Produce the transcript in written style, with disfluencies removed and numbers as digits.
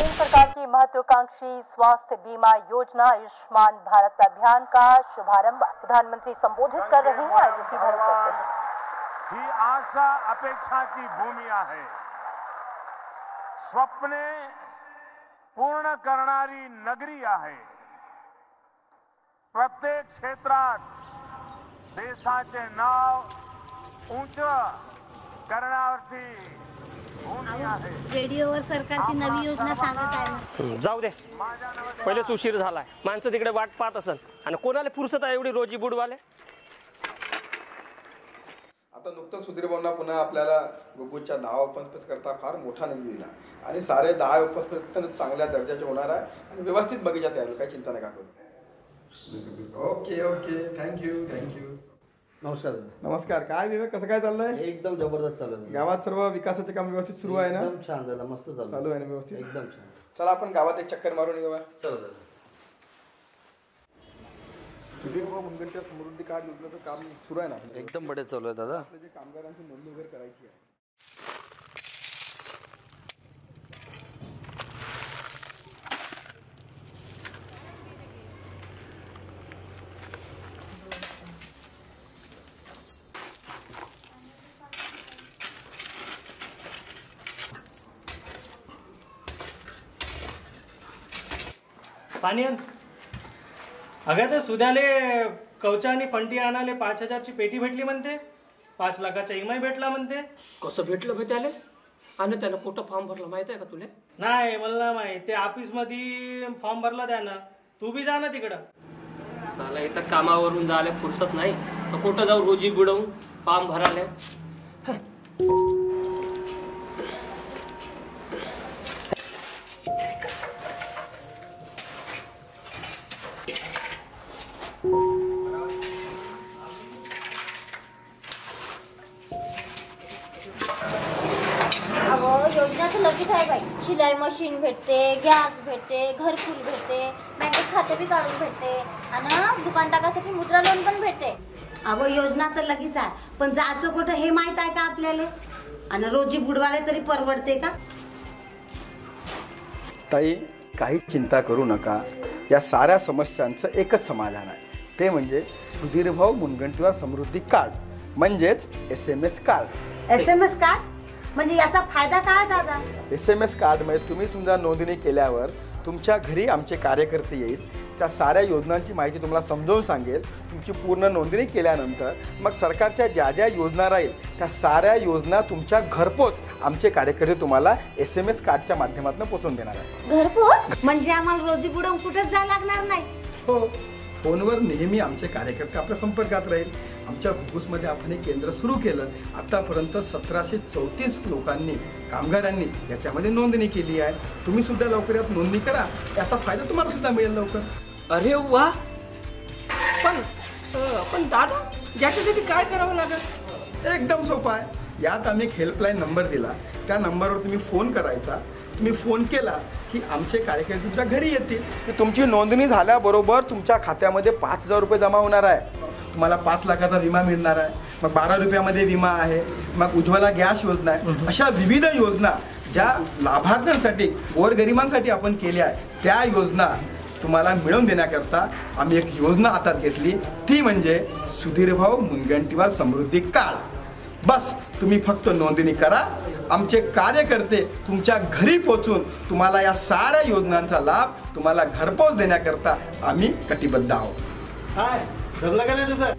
केंद्र सरकार की महत्वाकांक्षी स्वास्थ्य बीमा योजना आयुष्मान भारत अभियान का शुभारंभ प्रधानमंत्री संबोधित कर रहे हैं। आइए सीधा रुख करते हैं। ही आशा अपेक्षाची भूमी आहे। स्वप्ने पूर्ण करणारी नगरी आहे। प्रत्येक क्षेत्रात देशाचे नाव उंच करण्याची भूमी आहे। रेडिओवर सरकारची नवी योजना सांगत आहे। जाऊ दे, पहिलेच उशीर झालाय। माणसं तिकडे वाट पाहत असेल आणि कोणाला फुरसत आहे एवढी रोजी बुडवाले। आता नुकतंच सुधीर भाऊंना पुन्हा आपल्याला गुगूच्या 10 ओपन स्पेस करता फार मोठा निधी दिला आणि सारे 10 ओपन स्पेस चांगल्या दर्जाचे होणार आहे आणि व्यवस्थित बगीचा तयार होईल, काही चिंता नका करू। Okay okay, thank you. नमस्कार। नमस्कार। काय विवेक, कसं काय चाललंय? एकदम जबरदस्त चालू आहे। गावात सर्व विकासाचे काम व्यवस्थित सुरू आहे ना? एकदम छान झालं, मस्त चालू आहे ना व्यवस्थित? एकदम छान। चला आपण गावात एक चक्कर मारून येऊया। चला दादा। सुधीर भाऊ मुनगंटीवार समृद्धी कार्ड योजनेचं काम सुरू आहे ना? एकदम बडे चालू आहे दादा। आपले जे कामगारांची नोंदणी वगैरे करायची आहे। पाणी आण। अगं ते सुद्याले कवचा आणि फंटी आणाले 5000ची पेटी भेटली म्हणते, 5 लाखाचा EMI भेटला म्हणते। कसं भेटलं बे त्याले? आणि त्यानं कुठं फॉर्म भरला माहित आहे का तुला? नाही, मला माहिती। ते ऑफिस मध्ये फॉर्म भरला त्यानं। तू बी जा ना तिकडं। मला इथं कामावरून जायला फुरसत नाही, तर कुठं जाऊ रोजी बुडवून फॉर्म भराले। योजना तर लगेच आहे बाई। शिलाई मशीन भेटते, गॅस भेटते, घरकुल भेटते, बँकेत खाते बी काढून भेटते आणि दुकान टाकासाठी मुद्रा लोन पण भेटते। अहो योजना तर लगेच आहे, पण जायचं कुठं हे माहित आहे का आपल्याला? आणि रोजी बुडवाले तरी परवडते का? ताई, काही चिंता करू नका। या साऱ्या समस्यांचं एकच समाधान आहे, ते म्हणजे सुधीर भाऊ मुनगंटीवार समृद्धी कार्ड, म्हणजेच SMS कार्ड। SMS कार्ड म्हणजे याचा फायदा काय दादा? SMS कार्डमध्ये तुम्ही तुमच्या नोंदणी केल्यावर तुमच्या घरी आमचे कार्यकर्ते येईल, त्या साऱ्या योजनांची माहिती तुम्हाला समजावून सांगेल। तुमची पूर्ण नोंदणी केल्यानंतर मग सरकारच्या ज्या ज्या योजना राहील त्या साऱ्या योजना तुमच्या घरपोच आमचे कार्यकर्ते तुम्हाला SMS कार्डच्या माध्यमातून पोहोचून देणार आहे। घरपोच म्हणजे आम्हाला रोजी बुडवून कुठेच जायला लागणार नाही? हो, फोनवर नेहमी आमचे कार्यकर्ते आपल्या संपर्कात राहील। आमच्या घुगुसमध्ये आपण हे केंद्र सुरू केलं। आतापर्यंत 1734 लोकांनी, कामगारांनी याच्यामध्ये नोंदणी केली आहे। तुम्ही सुद्धा लवकर यात नोंदणी करा, याचा फायदा तुम्हाला सुद्धा मिळेल लवकर। अरे वा, पण दादा याच्यासाठी काय करावं लागेल? एकदम सोपं आहे। यात आम्ही एक हेल्पलाईन नंबर दिला, त्या नंबरवर तुम्ही फोन करायचा। तुम्ही फोन केला की आमचे कार्यकर्ते तुमच्या घरी येतील। की तुमची नोंदणी झाल्याबरोबर तुमच्या खात्यामध्ये 5000 रुपये जमा होणार आहे। तुम्हाला 5 लाखाचा विमा मिळणार आहे, मग 12 रुपयामध्ये विमा आहे, मग उज्ज्वला गॅस योजना आहे। अशा विविध योजना ज्या लाभार्थ्यांसाठी, गोरगरिबांसाठी आपण केल्या आहे, त्या योजना तुम्हाला मिळवून देण्याकरता आम्ही एक योजना हातात घेतली, ती म्हणजे सुधीर भाऊ मुनगंटीवार समृद्धी कार्ड। बस तुम्ही फक्त नोंदणी करा, आमचे कार्यकर्ते तुमच्या घरी पोहोचून तुम्हाला या साऱ्या योजनांचा लाभ तुम्हाला घरपोच देण्याकरता आम्ही कटिबद्ध आहोत। काय जमलं का नाही तुझं?